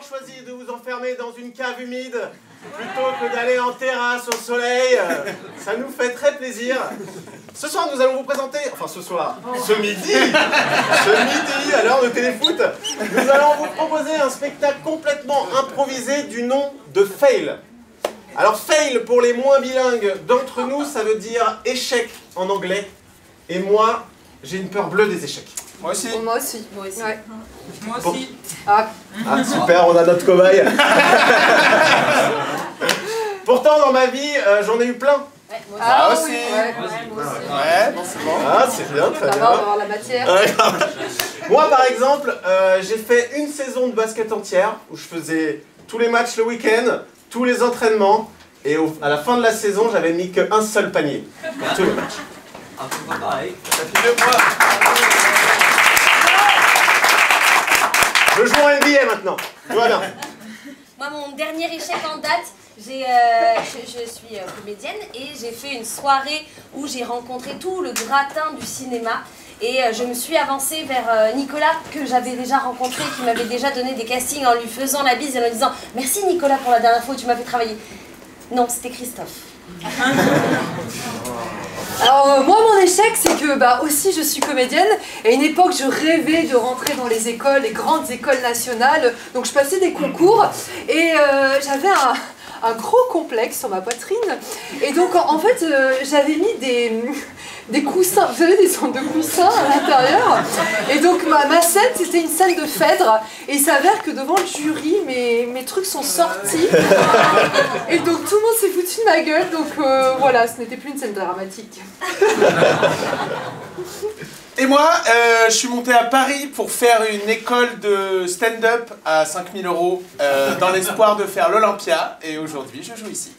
Choisi de vous enfermer dans une cave humide plutôt que d'aller en terrasse au soleil. Ça nous fait très plaisir. Ce soir, nous allons vous présenter, enfin ce soir, ce midi, à l'heure de téléfoot, nous allons vous proposer un spectacle complètement improvisé du nom de Fail. Alors Fail, pour les moins bilingues d'entre nous, ça veut dire échec en anglais. Et moi, j'ai une peur bleue des échecs. Moi aussi. Moi aussi. Moi aussi. Ouais. Moi aussi. Ah, super, on a notre cobaye. Pourtant, dans ma vie, j'en ai eu plein. Ouais, moi ah aussi. Ouais, moi aussi. Ouais, bon, c'est bon. Ah, c'est bien, très bien. On va avoir la matière. Ouais. Moi, par exemple, j'ai fait une saison de basket entière où je faisais tous les matchs le week-end, tous les entraînements, et à la fin de la saison, j'avais mis qu'un seul panier pour tous les matchs. Un peu pas pareil. Ça fait 2 mois. Je joue en NBA maintenant. Voilà. Moi, mon dernier échec en date, je suis comédienne et j'ai fait une soirée où j'ai rencontré tout le gratin du cinéma. Et je me suis avancée vers Nicolas, que j'avais déjà rencontré, qui m'avait déjà donné des castings en lui faisant la bise et en lui disant « Merci Nicolas pour la dernière fois où tu m'as fait travailler ». Non, c'était Christophe. Alors moi mon échec c'est que aussi je suis comédienne et à une époque je rêvais de rentrer dans les écoles, les grandes écoles nationales, donc je passais des concours et j'avais un gros complexe sur ma poitrine et donc en fait j'avais mis des coussins, vous savez, des sortes de coussins à l'intérieur. Et donc ma scène, c'était une scène de Phèdre. Et il s'avère que devant le jury, mes trucs sont sortis. Et donc tout le monde s'est foutu de ma gueule. Donc voilà, ce n'était plus une scène dramatique. Et moi, je suis monté à Paris pour faire une école de stand-up à 5 000 € dans l'espoir de faire l'Olympia. Et aujourd'hui, je joue ici.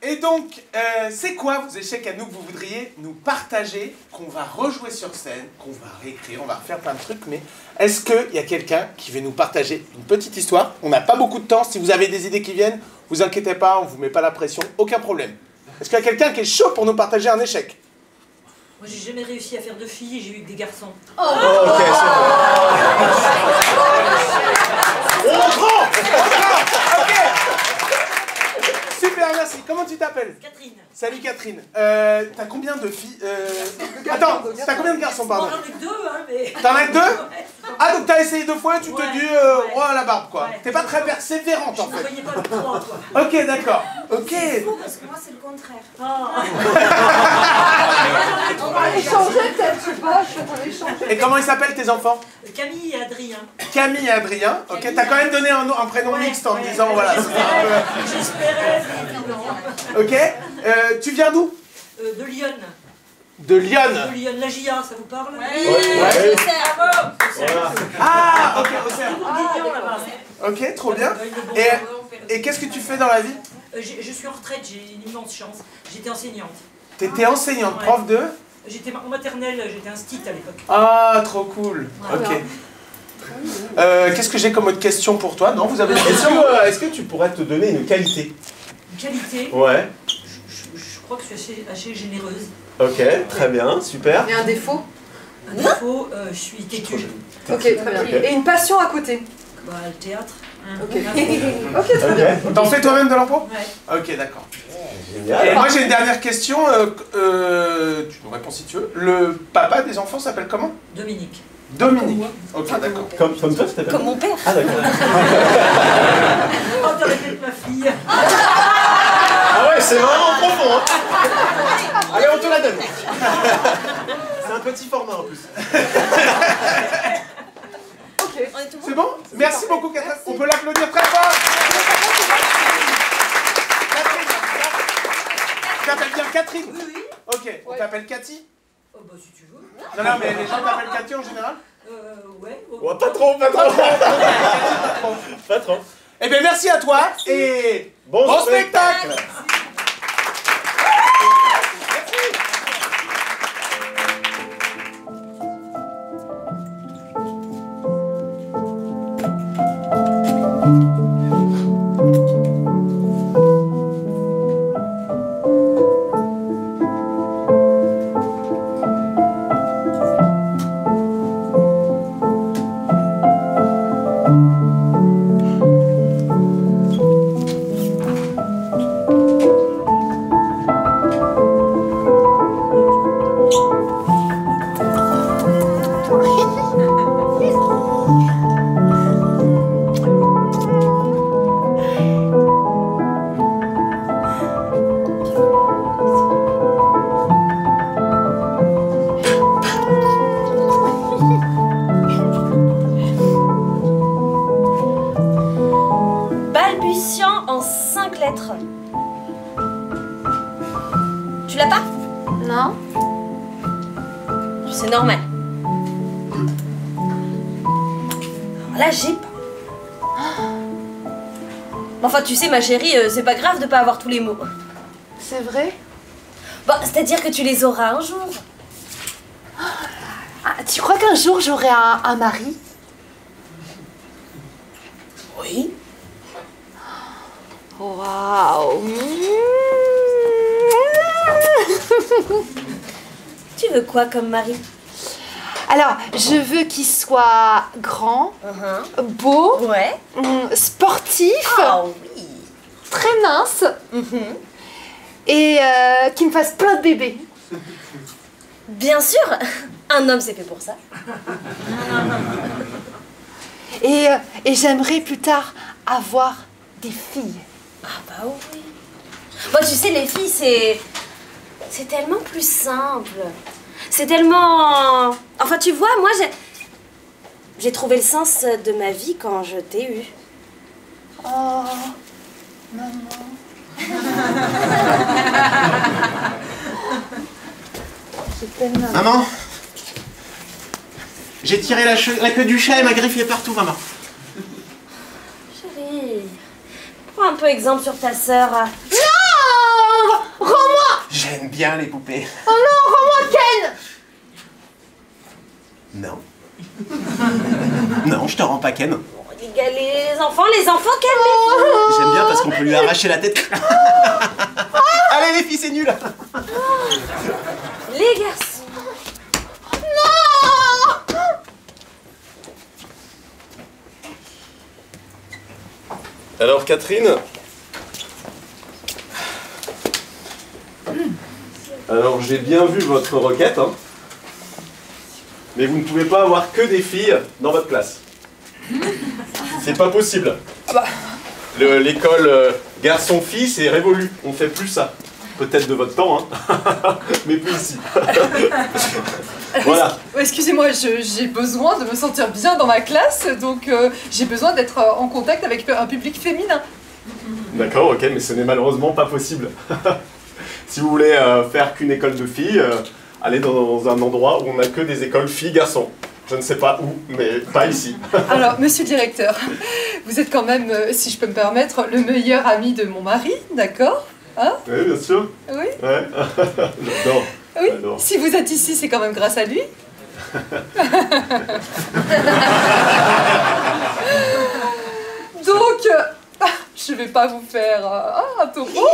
Et donc, c'est quoi vos échecs à nous que vous voudriez nous partager, qu'on va rejouer sur scène, qu'on va réécrire, on va refaire plein de trucs, mais est-ce qu'il y a quelqu'un qui veut nous partager une petite histoire? On n'a pas beaucoup de temps, si vous avez des idées qui viennent, vous inquiétez pas, on vous met pas la pression, aucun problème. Est-ce qu'il y a quelqu'un qui est chaud pour nous partager un échec? Moi, j'ai jamais réussi à faire de filles, j'ai eu que des garçons. Oh, ok, c'est bon. On prend. Ok. Super, merci. Comment tu t'appelles? Catherine. Salut Catherine. T'as combien de filles Attends, t'as combien de garçons, pardon? J'en ai que 2, hein, mais... T'en as que 2? Ouais. Ah, donc t'as essayé 2 fois et tu te dis roi à la barbe, quoi. Ouais. T'es pas très persévérante, en Je ne fait. voyais pas le 3, quoi. Ok, d'accord. Ok. C'est fou parce que moi c'est le contraire. On va échanger peut-être, je sais pas, je vais échanger. Et comment ils s'appellent tes enfants? Camille et Adrien. Camille et Adrien. Ok, t'as quand même donné un prénom mixte en disant voilà. J'espérais. Ok. Tu viens d'où? De Lyon. De Lyon. De Lyon. La GIA, ça vous parle? Oui, Ouais. Voilà. Ah, ok, ok. Bourguignon, là-bas. Ok, trop bien. Et qu'est-ce que tu fais dans la vie? Je suis en retraite, j'ai une immense chance. J'étais enseignante. T'étais enseignante, prof de? J'étais en maternelle, j'étais instite à l'époque. Ah, trop cool. Ok. Qu'est-ce que j'ai comme autre question pour toi? Non, vous avez des questions? Est-ce que tu pourrais te donner une qualité? Une qualité? Ouais. Je crois que je suis assez généreuse. Ok, très bien, super. Et un défaut? Un défaut, je suis têtue. Ok, très bien. Ok. Et une passion à côté? Bah, le théâtre. Ok. Ok, très bien. T'en fais toi-même de l'impro? Ouais. Ok, d'accord. Génial. Et moi j'ai une dernière question, tu nous réponds si tu veux. Le papa des enfants s'appelle comment? Dominique. Dominique. Ok, d'accord. Comme toi, tu t'appelles? Comme mon père. Ah, d'accord. Oh, t'aurais pu être ma fille. Ah ouais, c'est vraiment profond, hein. Allez, on te la donne. C'est un petit format en plus. Ok. On est tout le monde. C'est bon? Merci beaucoup Catherine. On peut l'applaudir très fort. Tu t'appelles bien Catherine? Oui, oui. Ok, on t'appelle Cathy? Oh, bah, si tu veux. Non, non, mais les gens t'appellent Cathy en général? Ouais. Oh, pas trop, pas trop. Pas trop. Eh bien, merci à toi et Bon spectacle. Balbutiant en 5 lettres. Tu l'as pas? Non? C'est normal. Alors là, j'ai pas. Enfin, tu sais, ma chérie, c'est pas grave de pas avoir tous les mots. C'est vrai? Bon, c'est-à-dire que tu les auras un jour. Ah, tu crois qu'un jour j'aurai un mari? Oui. Waouh! Tu veux quoi comme mari? Alors, je veux qu'il soit grand, beau, Ouais. sportif, Oh oui. très mince et qu'il me fasse plein de bébés. Bien sûr, un homme c'est fait pour ça. Et j'aimerais plus tard avoir des filles. Ah bah oui. Bon, tu sais, les filles, c'est tellement plus simple. C'est tellement... Enfin, tu vois, moi, j'ai trouvé le sens de ma vie quand je t'ai eu. Oh, maman. J'ai tellement... Maman, j'ai tiré la queue du chat et m'a griffié partout, maman. Chérie, prends un peu exemple sur ta sœur. Non! Rends-moi! J'aime bien les poupées. Oh non, rends-moi Ken! Non. Non, je te rends pas Ken. Les enfants, calmez-vous. J'aime bien parce qu'on peut lui arracher la tête. Allez les filles, c'est nul. Les garçons. Non! Alors Catherine. Alors j'ai bien vu votre requête, hein. Mais vous ne pouvez pas avoir que des filles dans votre classe. C'est pas possible. L'école garçon-fille, c'est révolu. On fait plus ça. Peut-être de votre temps, hein. Mais plus ici. Voilà. Excusez-moi, j'ai besoin de me sentir bien dans ma classe, donc j'ai besoin d'être en contact avec un public féminin. D'accord, ok, mais ce n'est malheureusement pas possible. Si vous voulez faire qu'une école de filles, allez dans un endroit où on n'a que des écoles filles-garçons. Je ne sais pas où, mais pas ici. Alors, monsieur le directeur, vous êtes quand même, si je peux me permettre, le meilleur ami de mon mari, d'accord? Hein? Oui, bien sûr. Oui? Ouais. J'adore. Oui? J'adore. Si vous êtes ici, c'est quand même grâce à lui. Donc, je vais pas vous faire un topo.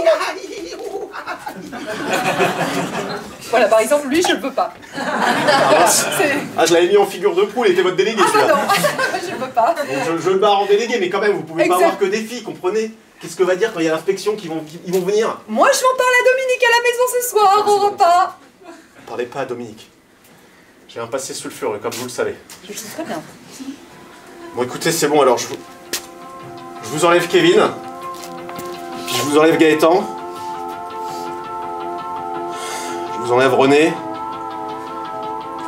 Voilà, par exemple, lui, je le peux pas. Ah, je l'avais mis en figure de proue, il était votre délégué, Ah bah celui-là. non, je peux pas. Donc, je le barre en délégué, mais quand même, vous pouvez pas Exact. avoir que des filles, comprenez? Qu'est-ce que va dire quand il y a l'inspection ils vont venir? Moi, je m'en parle à Dominique à la maison ce soir, au repas. Parlez pas à Dominique. J'ai un passé sulfureux, comme vous le savez. Je le sais très bien. Bon, écoutez, c'est bon, alors je vous enlève Kevin. Puis je vous enlève Gaëtan. Je vous enlève René.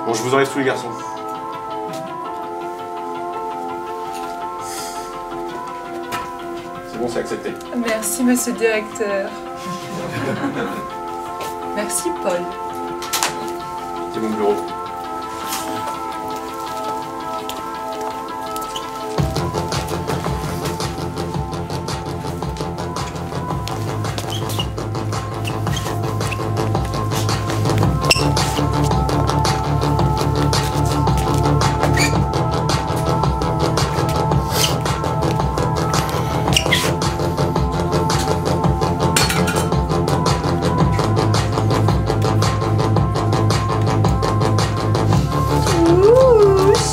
Bon, je vous enlève tous les garçons. C'est bon, c'est accepté. Merci, monsieur le directeur. Merci, Paul. C'est mon bureau.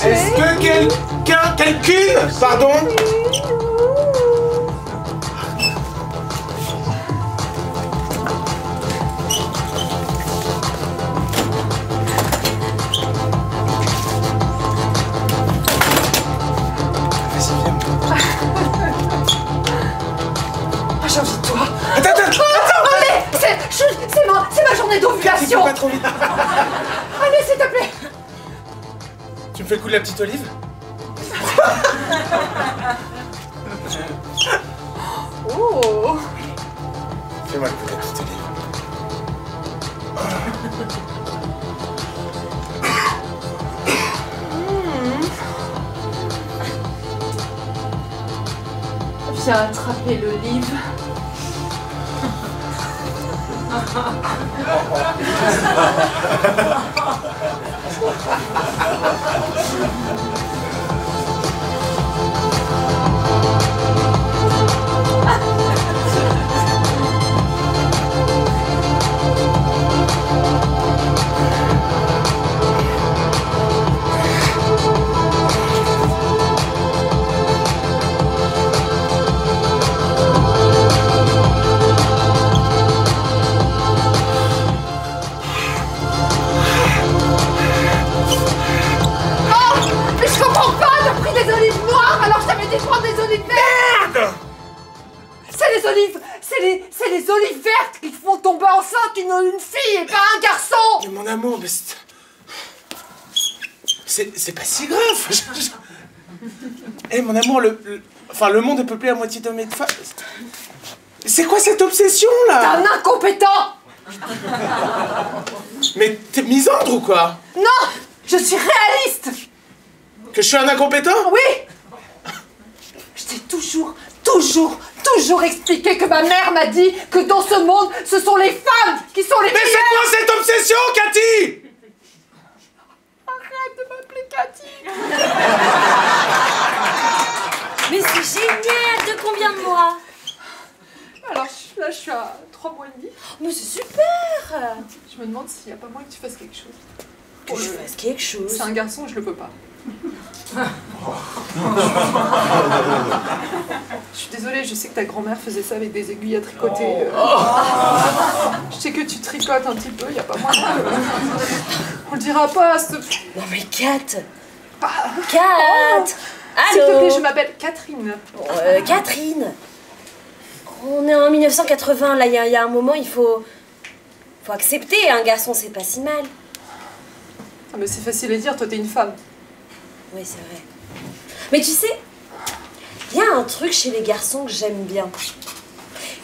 Est-ce que quelqu'une, pardon? Vas-y, viens. Ah, j'ai envie de toi. Attends, attends, Allez, c'est ma journée d'ovulation. pas trop vite. Allez, s'il te plaît. Tu me fais le coup de la petite olive? Oh. Fais-moi le coup de la petite olive. Viens attraper l'olive. Mais je comprends pas, t'as pris des olives noires alors que je t'avais dit de prendre des olives vertes. Merde! C'est les olives vertes qui font tomber enceinte une fille et pas un garçon. Mais mon amour, mais c'est pas si grave. Eh mon amour, le monde est peuplé à moitié d'hommes et de femmes. C'est quoi cette obsession T'es là? un incompétent. Mais t'es misandre ou quoi? Non, je suis réaliste. Que je suis un incompétent? Oui. Je t'ai toujours expliqué que ma mère m'a dit que dans ce monde, ce sont les femmes qui sont les Mais c'est meilleures. quoi cette obsession, Cathy? Arrête de m'appeler Cathy. Mais c'est génial! De combien de mois? Alors là, je suis à 3 mois et demi. Mais c'est super! Je me demande s'il n'y a pas moyen que tu fasses quelque chose. Que je fasse quelque chose. C'est un garçon, je le peux pas. Je suis désolée, je sais que ta grand-mère faisait ça avec des aiguilles à tricoter. Je sais que tu tricotes un petit peu, il n'y a pas moyen que... On le dira pas, s'il te plaît. Non mais Kat! Ah. Kat! S'il te Allô? plaît, je m'appelle Catherine. Catherine! On est en 1980, là, il y a un moment, il faut accepter, un garçon, c'est pas si mal. Ah, mais c'est facile à dire, toi t'es une femme. Oui, c'est vrai. Mais tu sais, il y a un truc chez les garçons que j'aime bien.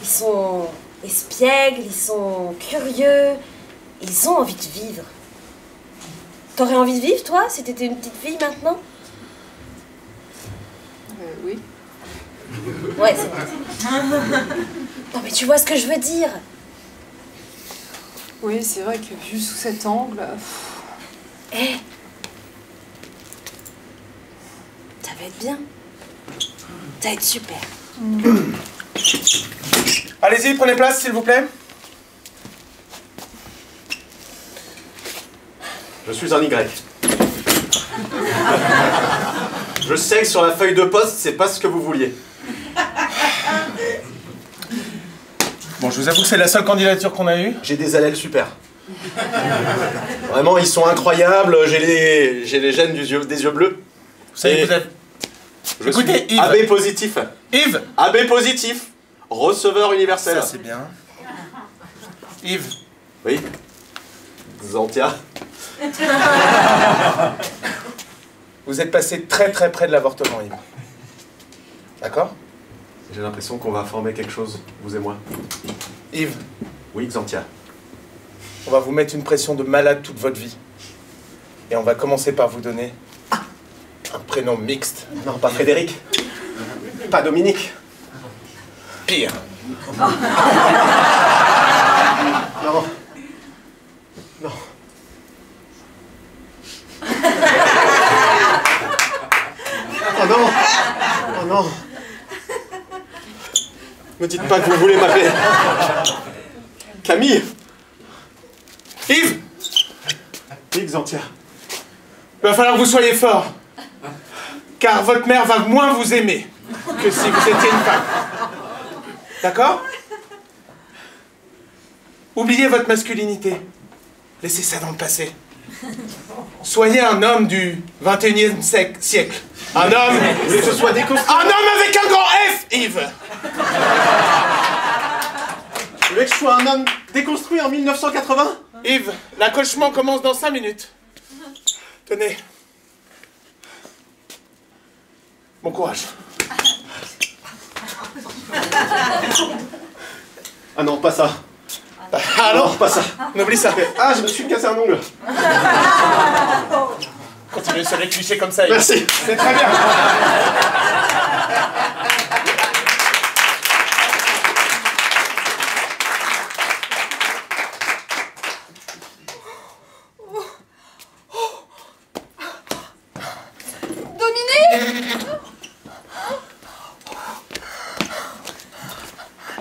Ils sont espiègles, ils sont curieux, ils ont envie de vivre. T'aurais envie de vivre, toi, si t'étais une petite fille maintenant? Oui. Ouais, c'est vrai. Non, mais tu vois ce que je veux dire. Oui, c'est vrai que vu sous cet angle... Eh, ça va être bien. Ça va être super. Allez-y, prenez place, s'il vous plaît. Je suis un Y. Je sais que sur la feuille de poste, c'est pas ce que vous vouliez. Bon, je vous avoue que c'est la seule candidature qu'on a eue. J'ai des allèles super. Vraiment, ils sont incroyables. J'ai les gènes des yeux bleus. Vous savez, Et vous êtes... je Écoutez, suis Yves. AB positif. Yves. AB positif. Receveur universel. Ça, c'est bien. Yves. Oui. Xantia. Vous êtes passé très très près de l'avortement, Yves. D'accord? J'ai l'impression qu'on va former quelque chose, vous et moi. Yves. Oui, Xantia. On va vous mettre une pression de malade toute votre vie. Et on va commencer par vous donner un prénom mixte. Non, pas Frédéric. Pas Dominique. Pire. Non. Non. Oh non. Oh non. Me dites pas que vous voulez m'appeler Camille. Yves, Yves Xantia. il va falloir que vous soyez fort. Car votre mère va moins vous aimer que si vous étiez une femme. D'accord? Oubliez votre masculinité. Laissez ça dans le passé. Soyez un homme du 21e siècle. Un homme... Vous voulez que ce soit déconstruit? Un homme avec un grand F, Yves. Vous voulez que je sois un homme déconstruit en 1980? Yves, l'accouchement commence dans 5 minutes. Tenez. Bon courage. Ah non, pas ça. Alors, Non, pas ça. on oublie ça. Ah, je me suis cassé un ongle. Continuez sur les clichés comme ça, Yves. Merci. C'est très bien. Dominique!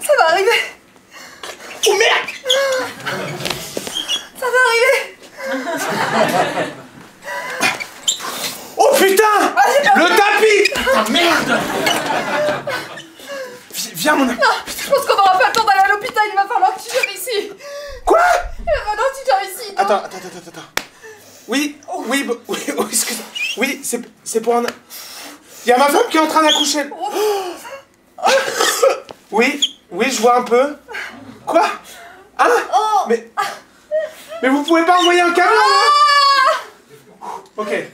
Ça va arriver! Oh merde! Ça va arriver! Oh putain! Le tapis! Ah merde! Viens mon... Je pense qu'on n'aura pas le temps d'aller à l'hôpital, il va falloir que tu viennes ici! Quoi? Il va falloir que tu viennes ici! Attends. Oui, excuse. Oui, c'est pour un... Il y a ma femme qui est en train d'accoucher. Oui, je vois un peu. Quoi? Hein? Mais vous pouvez pas envoyer un camion, là? Ok.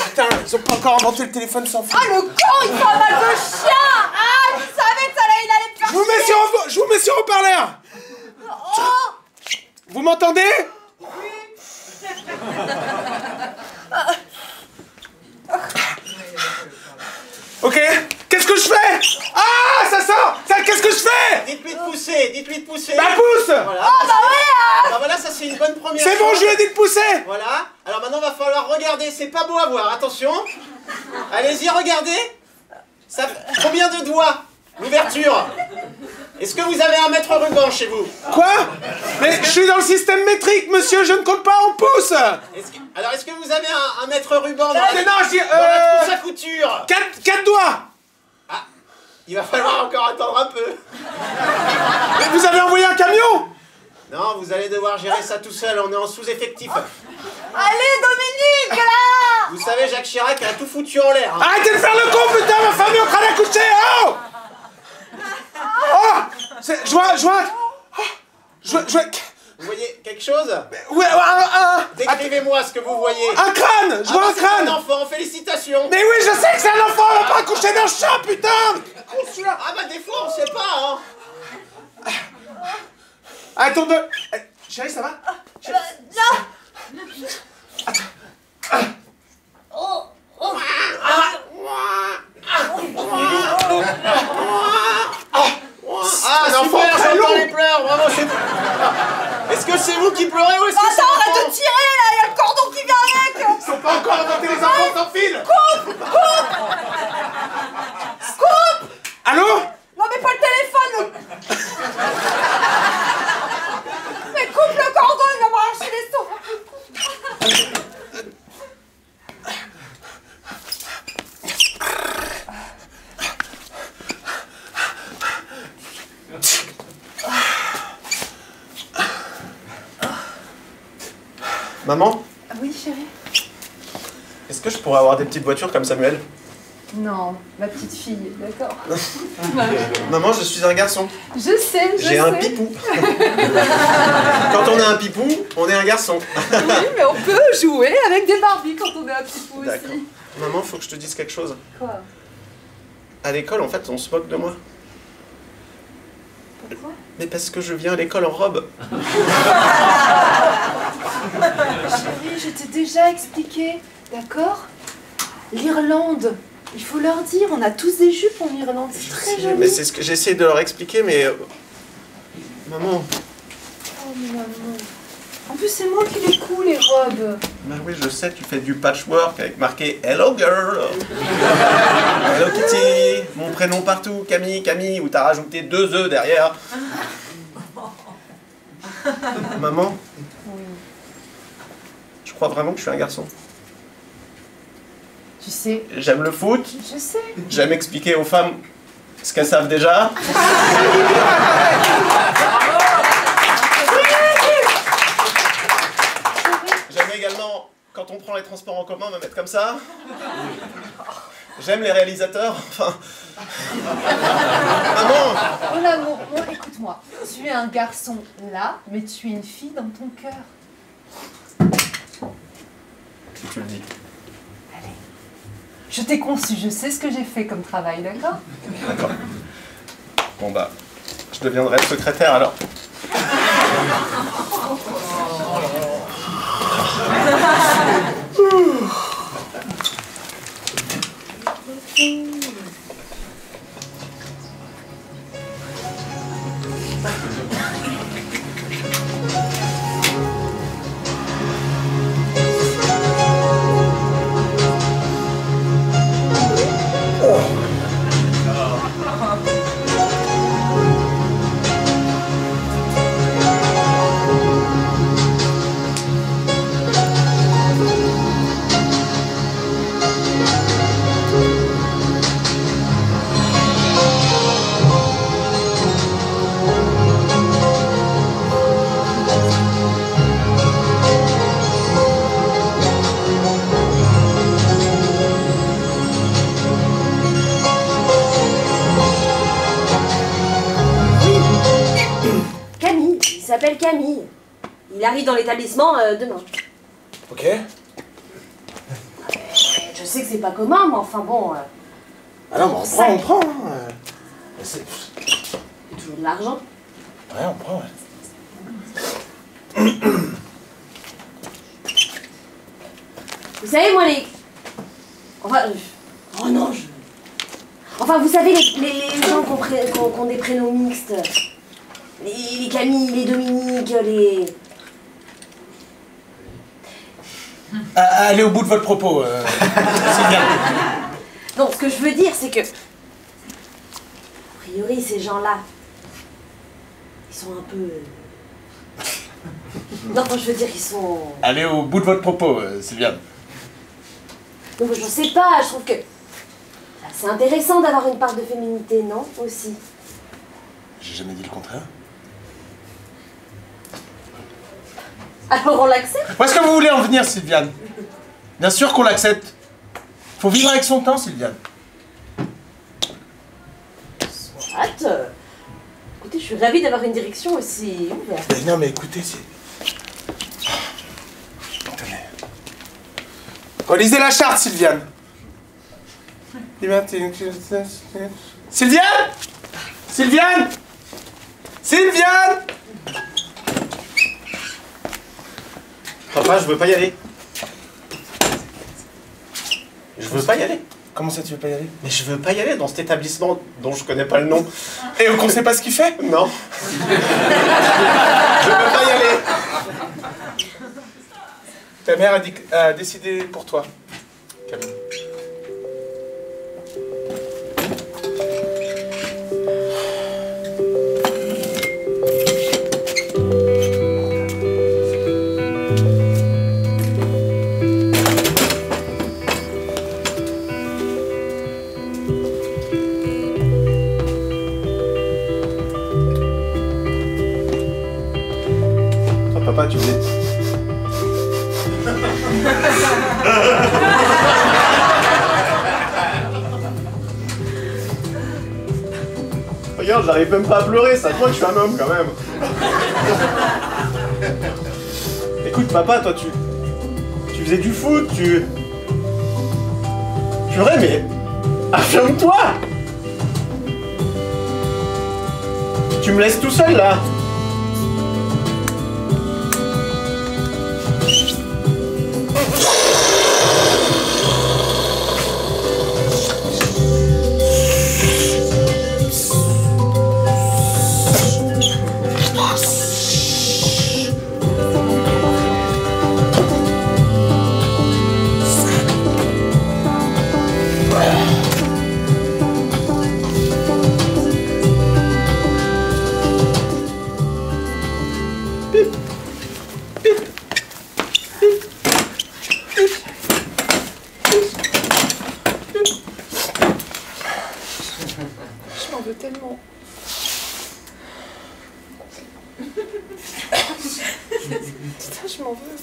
Putain, ils ont pas encore inventé le téléphone sans fil. Ah, le con, il fait un mal de chien! Ah, tu savais que ça allait, il allait te faire Je vous mets sur haut-parleur. Vous m'entendez? Ok, qu'est-ce que je fais? Ah, ça sort! Qu'est-ce que je fais? Dites-lui de pousser. Bah pousse! Voilà. Oh, bah ouais! Alors voilà, ça c'est une bonne première C'est bon, chose. je lui ai dit de pousser! Voilà. Alors maintenant, va falloir regarder. C'est pas beau à voir. Attention. Allez-y, regardez. Ça... Combien de doigts? L'ouverture. Est-ce que vous avez un mètre ruban chez vous? Quoi? Mais je suis dans le système métrique, monsieur, je ne compte pas en pouces! Alors, est-ce que vous avez un mètre ruban dans Non, je dis... dans la trousse à couture? 4 doigts! Ah, il va falloir encore attendre un peu. Mais vous avez envoyé un camion? Non, vous allez devoir gérer ça tout seul, on est en sous-effectif. Allez, Dominique, là! Vous savez, Jacques Chirac a tout foutu en l'air. Hein. Arrêtez de faire le con, putain, ma femme est en train d'accoucher! Oh! Je vois... Vous voyez quelque chose? Ouais, Décrivez-moi ce que vous voyez. un crâne! Je vois un C'est un crâne! enfant, félicitations. Mais oui, je sais que c'est un enfant, on va pas accoucher d'un chat, putain! Con, celui-là. Ah bah des fois, on sait pas, hein. Attends deux... Chérie, ça va? Ah, un enfant très long. Les pleurs, vraiment, c'est... Est-ce que c'est vous qui pleurez ou est-ce que c'est Attends, arrête l'enfant? de tirer, là! Il y a le cordon qui vient avec! Ils sont pas encore inventé les enfants sans fil! Coupe! Allô? Non, mais pas le téléphone! Mais coupe le cordon, il va m'arracher les sons! Maman, Oui, chérie? est-ce que je pourrais avoir des petites voitures comme Samuel? Non, ma petite fille, d'accord. Maman, je suis un garçon. Je sais, J'ai un pipou. Quand on a un pipou, on est un garçon. Oui, mais on peut jouer avec des Barbies quand on est un petit peu D'accord. aussi. Maman, faut que je te dise quelque chose. Quoi? à l'école, en fait, on se moque de moi. Pourquoi? Mais parce que je viens à l'école en robe. Chérie, je t'ai déjà expliqué, d'accord? L'Irlande, il faut leur dire, on a tous des jupes en Irlande, c'est très joli. Mais c'est ce que j'essaie de leur expliquer, mais... Maman... Oh, mais maman... En plus, c'est moi qui les couds, les robes. Bah oui, je sais, tu fais du patchwork avec marqué « Hello girl »,« Hello Kitty », mon prénom partout, Camille, Camille, où t'as rajouté 2 E derrière. Maman, Oui. tu crois vraiment que je suis un garçon? Tu sais, J'aime le foot, je sais. j'aime expliquer aux femmes ce qu'elles savent déjà. J'aime également, quand on prend les transports en commun, me mettre comme ça. J'aime les réalisateurs, enfin... Maman! Oh l'amour, bon, écoute-moi. Tu es un garçon là, mais tu es une fille dans ton cœur. Si tu le dis. Allez. Je t'ai conçu, je sais ce que j'ai fait comme travail, d'accord? D'accord. Bon bah, je deviendrai secrétaire alors. Il s'appelle Camille. Il arrive dans l'établissement demain. Ok. Je sais que c'est pas commun, mais enfin bon... Ah non, mais on prend, hein. C'est toujours de l'argent. Ouais, on prend, ouais. Vous savez, moi, les... Enfin... Oh non, je... Enfin, vous savez, les gens qui ont des prénoms mixtes. Les Camille, les Dominique, les... Allez au bout de votre propos, Sylvia. Non, ce que je veux dire, c'est que... A priori, ces gens-là... Ils sont un peu... Non, je veux dire, ils sont... Allez au bout de votre propos, Sylviane. Donc, je sais pas, je trouve que... C'est intéressant d'avoir une part de féminité, non? Aussi. J'ai jamais dit le contraire. Alors, on l'accepte? Où est-ce que vous voulez en venir, Sylviane? Bien sûr qu'on l'accepte. Faut vivre avec son temps, Sylviane. Soit. Écoutez, je suis ravie d'avoir une direction aussi ouverte. Mais non, mais écoutez, c'est... Attendez. Relisez la charte, Sylviane. Sylviane? Sylviane? Sylviane? Papa, je veux pas y aller. Je veux pas y aller. Comment ça, tu veux pas y aller? Mais je veux pas y aller dans cet établissement dont je connais pas le nom. Et qu'on sait pas ce qu'il fait? Non. Je veux pas y aller. Ta mère a décidé pour toi, Camille. Papa, tu voulais... Regarde, j'arrive même pas à pleurer, ça te voit que je suis un homme quand même. Écoute, papa, toi, tu faisais du foot, Purée, mais... Affirme-toi! Tu me laisses tout seul là? Je m'en veux tellement. Putain, je m'en veux.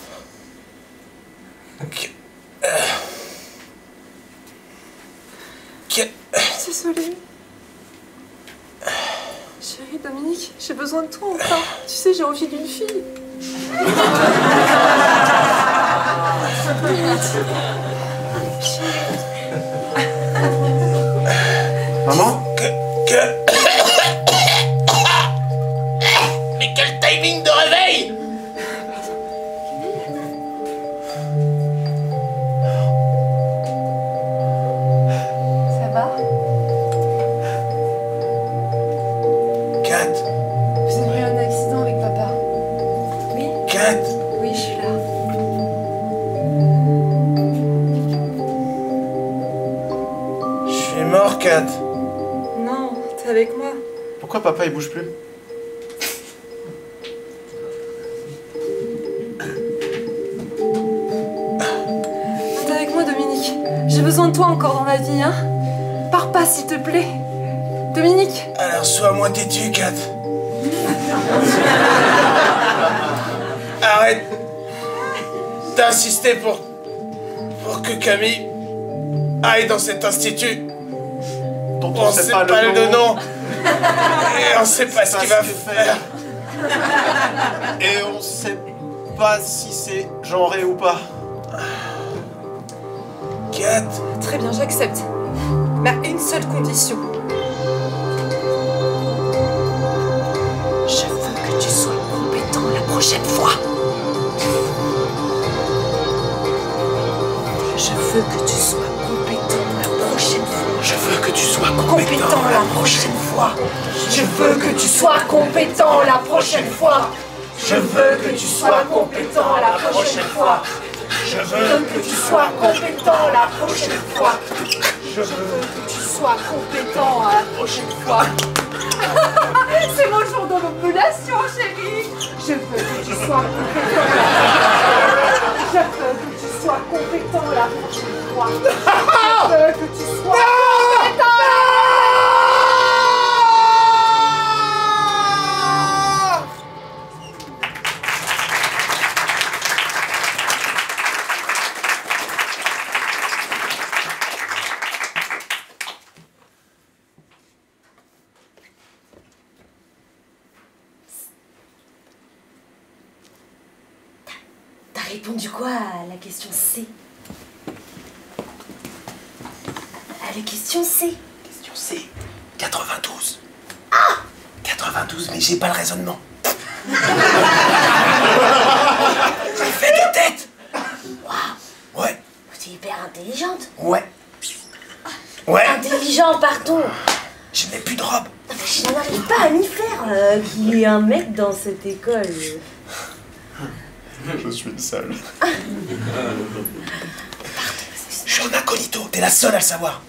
Ok. Je suis désolée. Chérie, Dominique, j'ai besoin de toi encore. Tu sais, j'ai envie d'une fille. Maman? Mais quel timing de réveil! Ça va? Kat! Vous avez eu un accident avec papa. Oui? Kat! Oui, je suis là. Je suis mort, Kat! Non, t'es avec moi. Pourquoi papa il bouge plus? T'es avec moi, Dominique. J'ai besoin de toi encore dans ma vie, hein. Pars pas, s'il te plaît. Dominique. Alors sois moins têtu, Kat. Arrête d'insister pour que Camille aille dans cet institut. Dont On sait pas le nom. Et on sait pas ce qu'il va faire. Et on sait pas si c'est genré ou pas. Kat, Très bien, j'accepte. Mais à une seule condition. Je veux que tu sois compétent la prochaine fois. Je veux que tu sois compétent la prochaine fois. je veux que tu sois Compétent la prochaine fois. Je veux que tu sois compétent la prochaine fois. Je veux que tu sois compétent la prochaine fois. Je veux que tu sois compétent la prochaine fois. Je veux que tu sois compétent à la prochaine fois. C'est mon jour de l'ovulation, chérie. Je veux que tu sois compétent. Je veux que tu sois compétent la prochaine fois. Je veux que tu sois compétent. T'as répondu quoi à la question C? À la question C. Question C. 92. 92, mais j'ai pas le raisonnement. J'ai fait de tête. Waouh, Ouais, t'es hyper intelligente. ouais. Ouais, Intelligent, pardon. je n'ai plus de robe. Non, mais je n'arrive pas à m'y faire qu'il y ait un mec dans cette école. Je suis le seul. Je suis en incognito, t'es la seule à le savoir.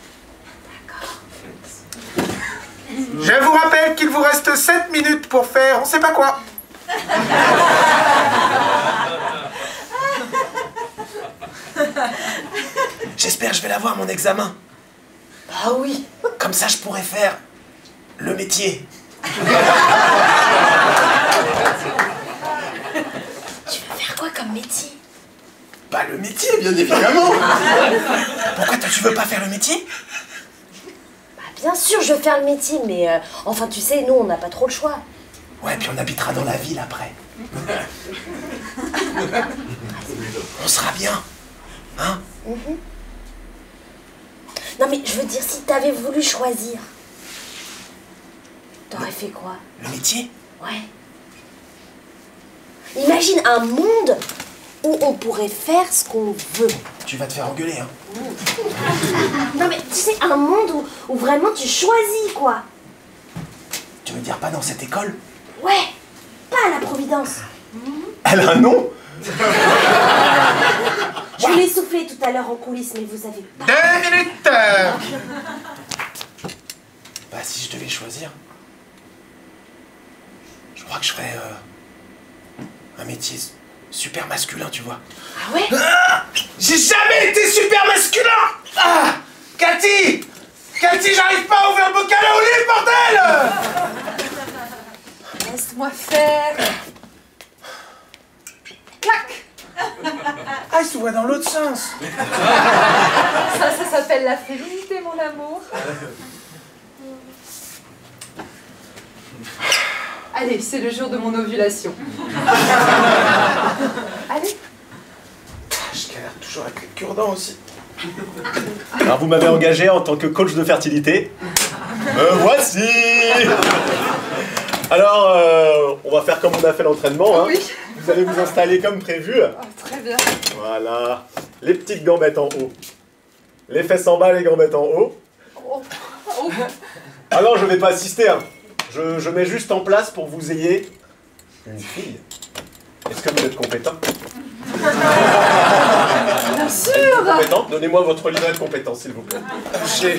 Je vous rappelle qu'il vous reste 7 minutes pour faire on sait pas quoi. J'espère que je vais l'avoir mon examen. Ah oui. Comme ça, je pourrais faire le métier. Tu veux faire quoi comme métier? Pas le métier, bien évidemment. Pourquoi toi, tu veux pas faire le métier? Bah, bien sûr, je veux faire le métier, mais enfin, tu sais, nous, on n'a pas trop le choix. Ouais, puis on habitera dans la ville après. On sera bien. Hein? Non, mais je veux dire, si t'avais voulu choisir, T'aurais fait quoi? Le métier? Ouais. Imagine un monde où on pourrait faire ce qu'on veut. Tu vas te faire engueuler, hein. Non mais tu sais, un monde où vraiment tu choisis quoi. Tu veux dire pas dans cette école? Ouais, pas à la Providence. Elle a un nom? Je l'ai soufflé tout à l'heure en coulisses, mais vous avez pas... 2 minutes. Bah si je devais choisir, je crois que je ferais un métier super masculin, tu vois. Ah ouais? Ah, j'ai jamais été super masculin. Ah, Cathy, j'arrive pas à ouvrir le bocal à olive, bordel. Laisse-moi faire. Clac. Ah, il se voit dans l'autre sens. Ça s'appelle la féminité, mon amour. Allez, c'est le jour de mon ovulation. Allez. Je galère toujours avec les cure-dents aussi. Alors vous m'avez engagé en tant que coach de fertilité. Me voici. Alors, on va faire comme on a fait l'entraînement. Hein. Oui. Vous allez vous installer comme prévu. Oh, très bien. Voilà. Les petites gambettes en haut. Les fesses en bas, les gambettes en haut. Oh. Oh. Ah non, je vais pas assister. Hein. Je mets juste en place pour que vous ayez une fille. Est-ce que vous êtes compétent? Bien sûr. Compétent? Donnez-moi votre livret de compétences, s'il vous plaît.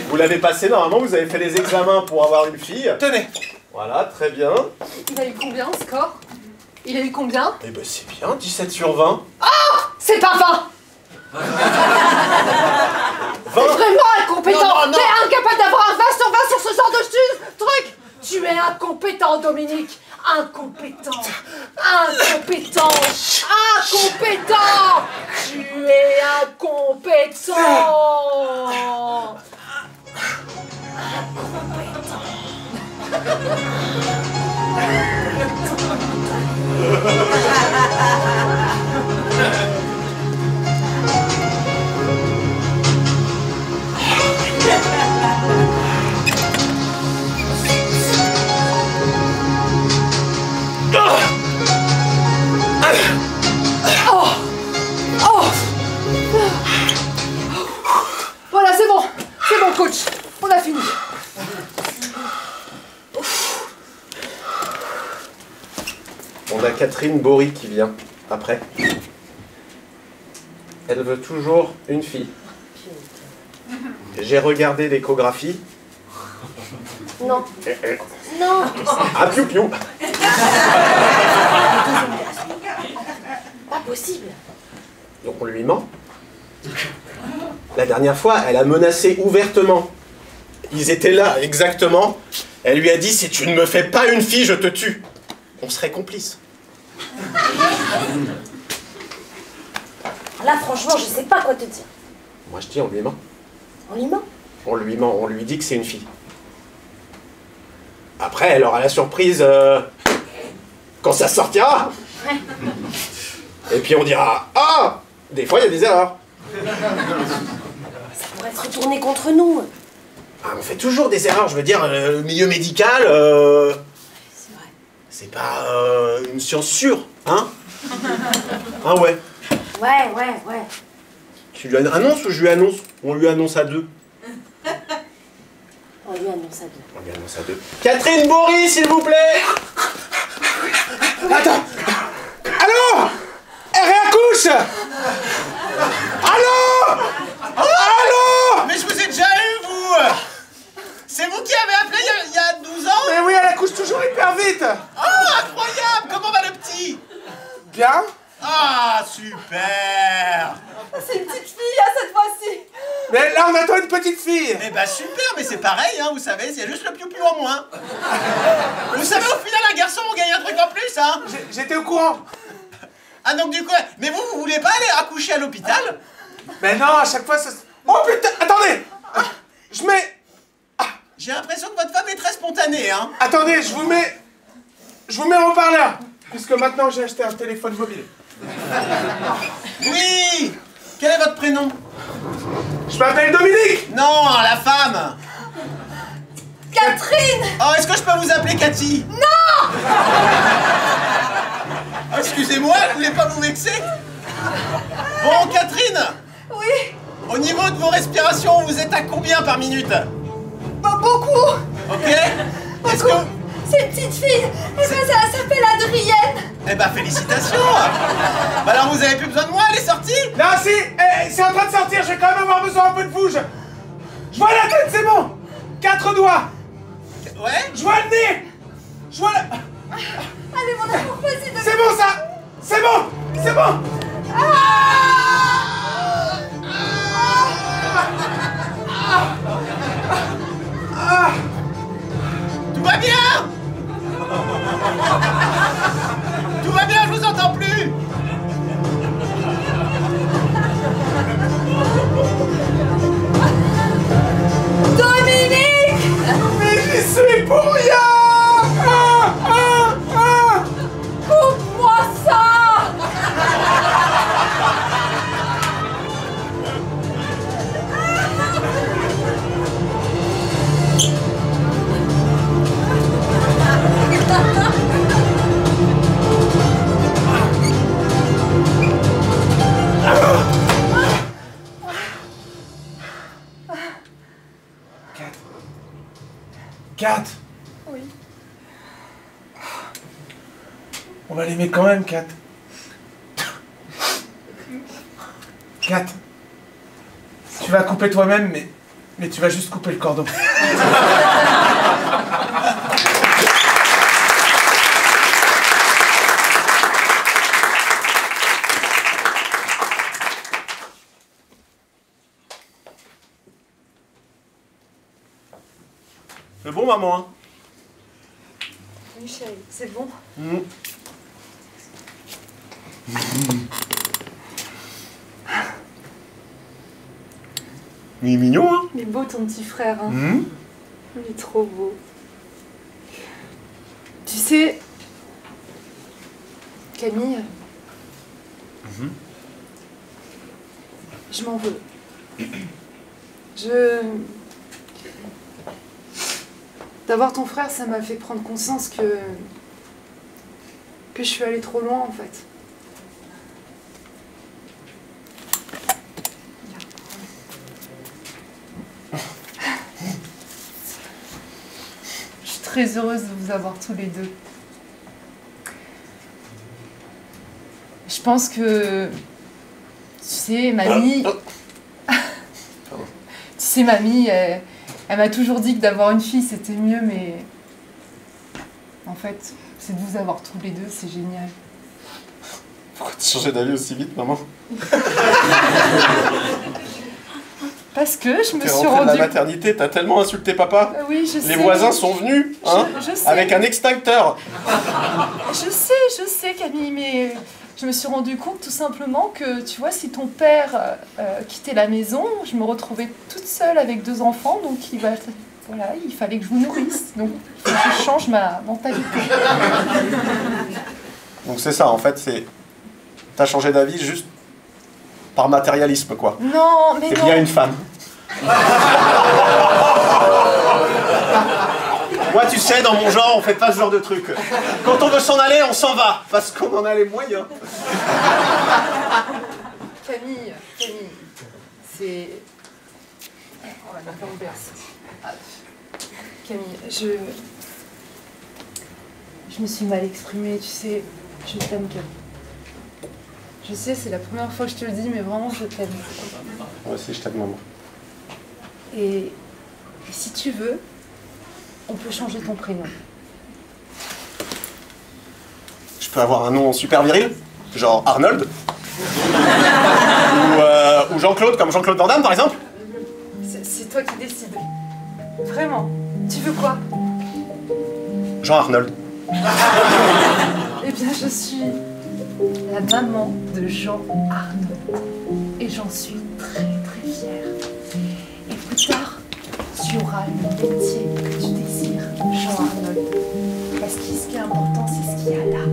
Vous l'avez passé, normalement, vous avez fait les examens pour avoir une fille. Tenez. Voilà, très bien. Il a eu combien, score? Il a eu combien? Eh ben c'est bien, 17 sur 20. C'est pas 20. 20. Vraiment incompétent. Non, non, non. T'es incapable d'avoir un 20 sur 20 sur ce genre de truc. Tu es incompétent, Dominique. Incompétent. Incompétent. Incompétent. Tu es incompétent. Voilà, c'est bon, coach. On a fini. On a Catherine Bory qui vient après. Elle veut toujours une fille. J'ai regardé l'échographie. Non. Non. Ah, piou-piou. Pas possible. Donc on lui ment. La dernière fois, elle a menacé ouvertement. Ils étaient là, exactement. Elle lui a dit, si tu ne me fais pas une fille, je te tue. On serait complices. Là, franchement, je sais pas quoi te dire. Moi, je dis, on lui ment. On lui ment. On lui ment, on lui dit que c'est une fille. Après, elle aura la surprise quand ça sortira. Et puis on dira, ah, des fois, il y a des erreurs. Ça pourrait se retourner contre nous. Ah, on fait toujours des erreurs, je veux dire, le milieu médical, C'est vrai. c'est pas une science sûre, hein? Ah ouais. Ouais. Tu lui annonces ou je lui annonce? On lui annonce à deux. On lui annonce à deux. On lui annonce à deux. Catherine Bory, s'il vous plaît! Attends. Allô? Elle réaccouche. Allô? Allô? Mais je vous ai déjà eu, vous. C'est vous qui avez appelé il y a 12 ans? Mais oui, elle accouche toujours hyper vite. Oh, incroyable. Comment va le petit? Bien. Ah, super. C'est une petite fille, à cette fois-ci. Mais là, on attend une petite fille. Eh ben super, mais c'est pareil, hein, vous savez, c'est juste le piou-piou en moins. Vous savez, au final, un garçon, on gagne un truc en plus, hein. J'étais au courant. Ah, donc du coup, mais vous voulez pas aller accoucher à l'hôpital? Mais non, à chaque fois, ça... Oh putain, attendez. Je mets... J'ai l'impression que votre femme est très spontanée, hein. Attendez, je vous mets en haut-parleur. Puisque maintenant, j'ai acheté un téléphone mobile. Oui. Quel est votre prénom? Je m'appelle Dominique. Non, la femme. Catherine! Oh, est-ce que je peux vous appeler Cathy? Non! Oh, excusez-moi, je voulais pas vous vexer. Bon, Catherine. Oui? Au niveau de vos respirations, vous êtes à combien par minute? Bah, beaucoup! Ok. Est-ce que... C'est une petite fille! Eh ben, ça s'appelle Adrienne! Eh ben, félicitations. Bah alors, vous avez plus besoin de moi, elle est sortie? Non, si, c'est en train de sortir, je vais quand même avoir besoin un peu de vous. Je vois la tête, c'est bon. 4 doigts. Ouais. Je vois le nez. Je vois la... Allez, mon amour, vas-y, C'est bon, ça. C'est bon. C'est bon. Tout va bien? Tout va bien, je vous entends plus. Dominique! Mais j'y suis pour rien. Coupe-moi ça! Kat. Oui. On va l'aimer quand même, Kat. Kat. Tu vas couper toi-même, mais tu vas juste couper le cordon. C'est bon, maman, hein? Oui, chérie, c'est bon. Il est mignon, hein? Il est beau, ton petit frère, hein. Il est trop beau. Tu sais, Camille, je m'en veux. D'avoir ton frère, ça m'a fait prendre conscience que je suis allée trop loin, en fait. Je suis très heureuse de vous avoir tous les deux. Je pense que, tu sais, mamie... Tu sais, mamie, elle m'a toujours dit que d'avoir une fille, c'était mieux, mais... En fait, c'est de vous avoir tous les deux, c'est génial. Pourquoi tu changeais d'avis aussi vite, maman? Parce que je me T'es suis rentrée de la rendue... maternité, t'as tellement insulté papa. Oui, je sais. Les voisins sont venus, hein, Je sais. avec un extincteur. Je sais, Camille, mais je me suis rendu compte tout simplement que, tu vois, si ton père quittait la maison, je me retrouvais toute seule avec 2 enfants, donc voilà, il fallait que je vous nourrisse. Donc, il faut que je change ma mentalité. Donc c'est ça, en fait, c'est... T'as changé d'avis juste par matérialisme, quoi. Non, mais T'es non. bien une femme. Moi, tu sais, dans mon genre, on fait pas ce genre de truc. Quand on veut s'en aller, on s'en va, parce qu'on en a les moyens. Camille, c'est... On va la faire ouvert. Camille, je me suis mal exprimée, tu sais, je t'aime, Camille. Je sais, c'est la première fois que je te le dis, mais vraiment, je t'aime. Moi aussi, je t'aime, maman. Et si tu veux, on peut changer ton prénom. Je peux avoir un nom super viril, genre Arnold. Ou Jean-Claude, comme Jean-Claude Van Damme, par exemple. C'est toi qui décides. Vraiment. Tu veux quoi? Jean-Arnold. Eh bien, je suis la maman de Jean-Arnold. Et j'en suis très très fière. Et plus tard, tu auras le métier que tu désires, Jean-Arnold. Parce que ce qui est important, c'est ce qu'il y a là.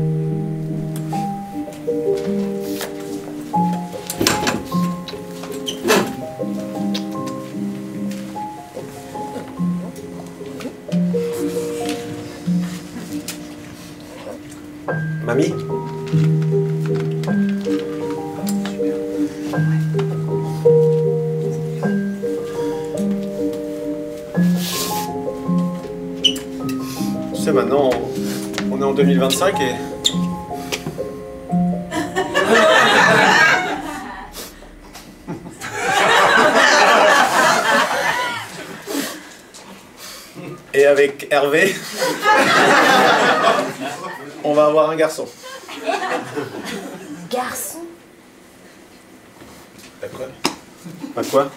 2025 et... Et avec Hervé, on va avoir un garçon. Garçon? Bah quoi? Pas quoi?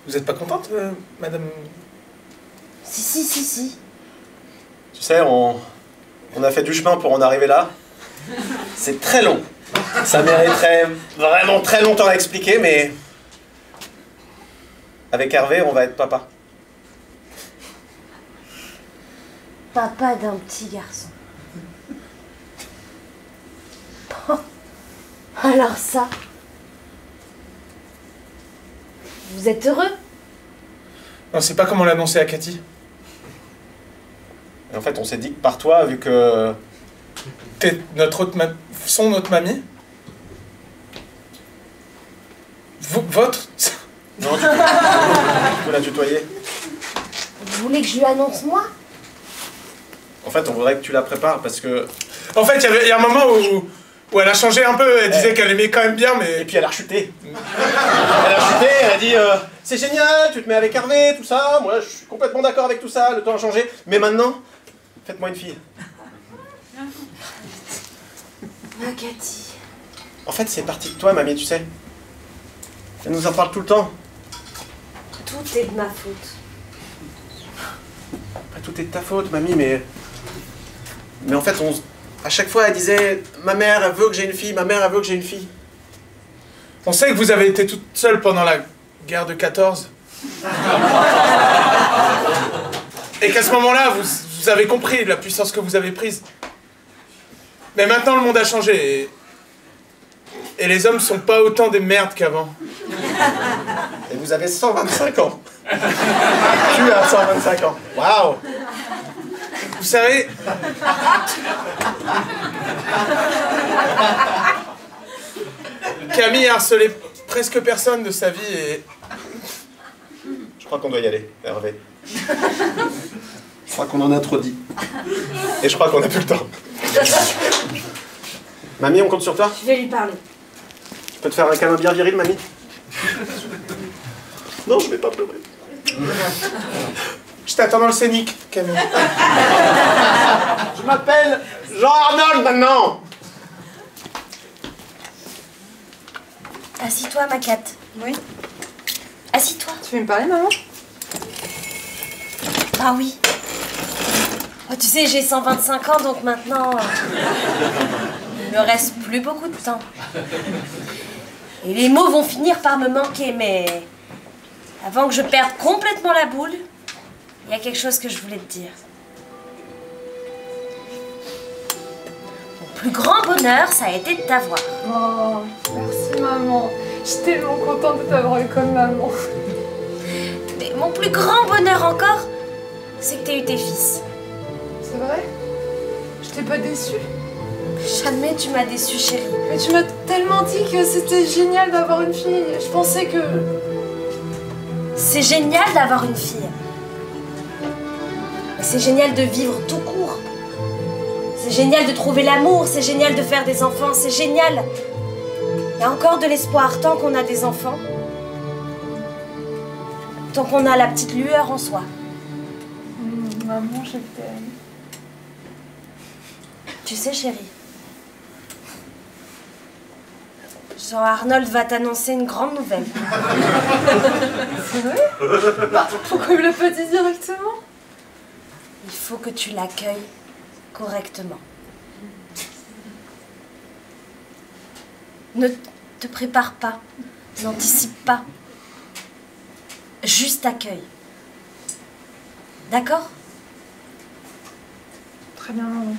Vous êtes pas contente, madame? Si. Tu sais, on a fait du chemin pour en arriver là. C'est très long. Ça mériterait vraiment très longtemps à expliquer, mais... Avec Hervé, on va être papa. Papa d'un petit garçon. Oh, alors ça... Vous êtes heureux? On sait pas comment l'annoncer à Cathy. Et en fait, on s'est dit que par toi, vu que... T'es son autre mamie? Votre? Non, tu peux la tutoyer. Vous voulez que je lui annonce moi? En fait, on voudrait que tu la prépares parce que... En fait, il y a un moment où elle a changé un peu. Elle disait qu'elle aimait quand même bien, mais... Et puis elle a rechuté. Elle a chuté, elle a dit c'est génial, tu te mets avec Hervé, tout ça. Moi, je suis complètement d'accord avec tout ça, le temps a changé. Mais maintenant, faites-moi une fille. Ah, Cathy. En fait, c'est parti de toi, mamie, tu sais. Elle nous en parle tout le temps. Tout est de ma faute. Pas tout est de ta faute, mamie, mais... Mais en fait, à chaque fois, elle disait ma mère, elle veut que j'ai une fille, ma mère, elle veut que j'ai une fille. On sait que vous avez été toute seule pendant la guerre de 14. Et qu'à ce moment-là, vous avez compris la puissance que vous avez prise. Mais maintenant, le monde a changé. Et les hommes sont pas autant des merdes qu'avant. Et vous avez 125 ans. Tu as 125 ans. Waouh. Vous savez... Camille a harcelé presque personne de sa vie et... Je crois qu'on doit y aller, Hervé. Je crois qu'on en a trop dit. Et je crois qu'on a plus le temps. Mamie, on compte sur toi? Je vais lui parler. Je peux te faire un câlin bien viril, mamie? Non, je vais pas pleurer. Je t'attends dans le scénic, Camille. Je m'appelle Jean-Arnold maintenant. Assis-toi, ma Cat. Oui. Assis-toi. Tu veux me parler, maman? Ah oui. Oh, tu sais, j'ai 125 ans, donc maintenant... il me reste plus beaucoup de temps. Et les mots vont finir par me manquer, mais... Avant que je perde complètement la boule, il y a quelque chose que je voulais te dire. Mon plus grand bonheur, ça a été de t'avoir. Oh, merci, maman. Je suis tellement contente de t'avoir eu comme maman. Mais mon plus grand bonheur encore, c'est que t'aies eu tes fils. C'est vrai? Je t'ai pas déçue? Jamais tu m'as déçue, chérie. Mais tu m'as tellement dit que c'était génial d'avoir une fille. Je pensais que... C'est génial d'avoir une fille. C'est génial de vivre tout court. C'est génial de trouver l'amour, c'est génial de faire des enfants, c'est génial. Il y a encore de l'espoir tant qu'on a des enfants. Tant qu'on a la petite lueur en soi. Maman, je t'aime. Tu sais, chérie, Jean-Arnold va t'annoncer une grande nouvelle. C'est vrai? Pourquoi il me l'a pas dit directement? Il faut que tu l'accueilles correctement. Ne te prépare pas, n'anticipe pas. Juste accueille. D'accord? Très bien, maman.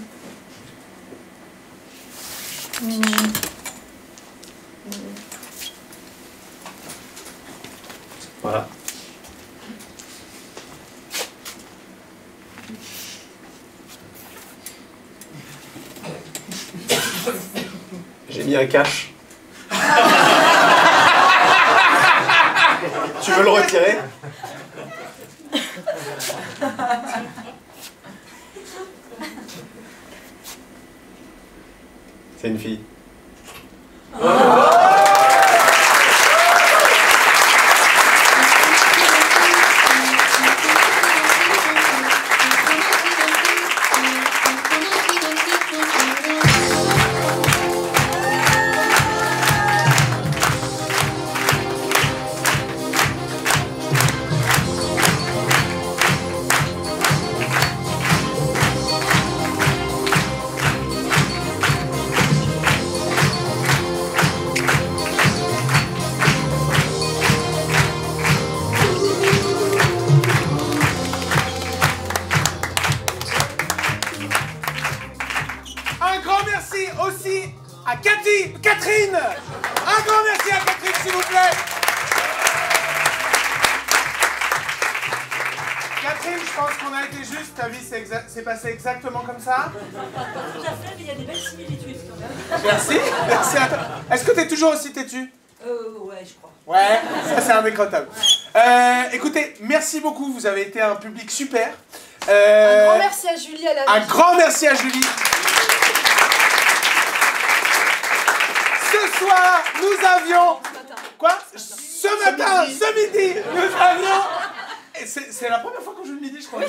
Voilà. J'ai mis un cache. Tu veux le retirer? C'est une fille. Un grand merci aussi à Catherine. Un grand merci à Catherine, s'il vous plaît. Catherine, je pense qu'on a été juste. Ta vie s'est passée exactement comme ça. Tout à fait, mais il y a des belles similitudes quand même. Merci. Merci à toi. Est-ce que tu es toujours aussi têtu? Ouais, je crois. Ouais, ça c'est indécrottable. Écoutez, merci beaucoup. Vous avez été un public super. Un grand merci à Julie à la Un grand merci à Julie. Ce soir, nous avions... Quoi? Ce matin, ce midi, nous avions... C'est la première fois qu'on joue le midi, je crois.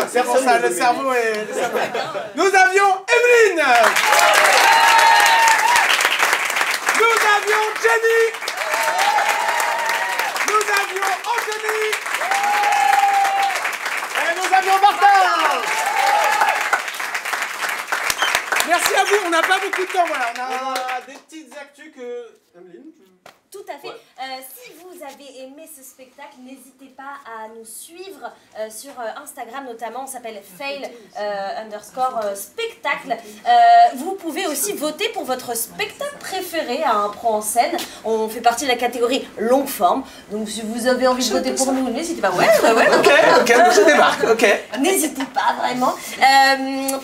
C'est pour ça, le cerveau est... Nous avions Evelyne. Nous avions Jenny. Nous avions Anthony. Et nous avions Martin. Merci à vous, on n'a pas beaucoup de temps, voilà. On a des petites actus que... Emeline, Tout à fait. Si vous avez aimé ce spectacle, n'hésitez pas à nous suivre sur Instagram notamment. On s'appelle fail_spectacle. Vous pouvez aussi voter pour votre spectacle préféré à Impro en scène. On fait partie de la catégorie longue forme. Donc si vous avez envie de voter pour nous, n'hésitez pas. Ouais. Ok, je débarque, ok. N'hésitez pas vraiment.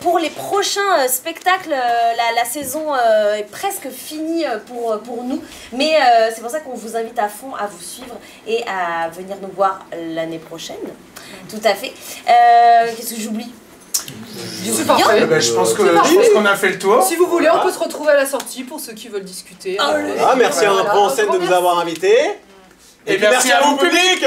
Pour les prochains spectacles, la saison est presque finie pour nous. Mais c'est pour ça qu'on vous invite à fond à vous suivre et à venir nous voir l'année prochaine. Tout à fait. Qu'est-ce que j'oublie? C'est parfait. Je pense qu'on a fait le tour. Si vous voulez, on peut se retrouver à la sortie pour ceux qui veulent discuter. merci à Impro en scène de nous avoir invités. Et puis merci à vous, public.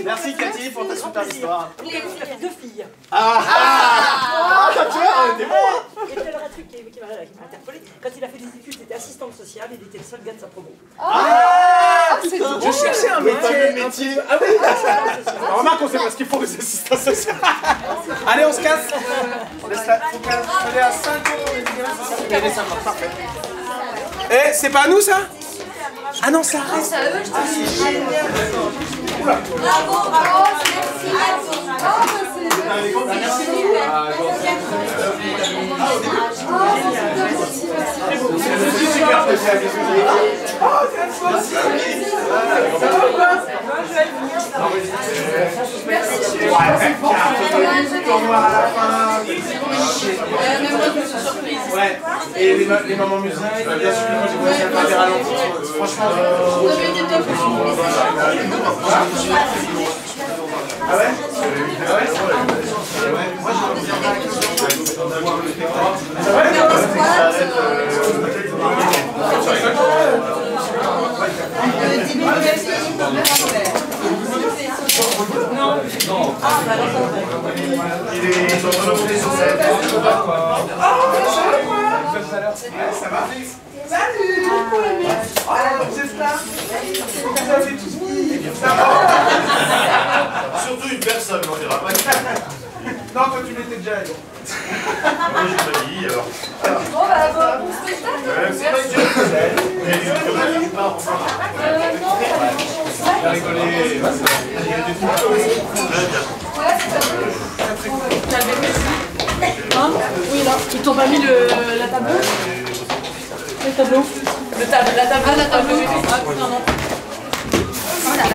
Merci Cathy pour ta super histoire. Il a fait 2 filles. Tu vois, on était bon. Et puis alors un truc qui m'a interpellé, quand il a fait des études, il était assistant social, il était le seul gars de sa promo. Je cherchais un métier. Ah oui. Remarque, on sait pas ce qu'il faut aux assistants sociaux. Allez, on se casse. On laisse la... Faut aller à 5 euros. Parfait. Eh, c'est pas à nous ça? Ah non, ça reste. Bravo, merci. avez compris. Merci beaucoup. C'est super, ça va ou quoi? Tournoi à la fin. Ouais. Et les moments musique, bien sûr, moi j'ai commencé à faire des ralentis. Franchement, ah ouais? Ah ouais? Moi j'ai bien ça va? Salut! Oh, j'espère! Vous avez tous mis! Surtout une personne, on dira pas. Non, toi tu l'étais déjà. Moi j'ai pas dit, alors. Bon, bah, bon spectacle. C'est pas une mais il est pas enfin. Il a rigolé. Il y a des trucs. Hein? Oui, là. Ils t'ont pas mis la tableau? Le tableau. La tableau.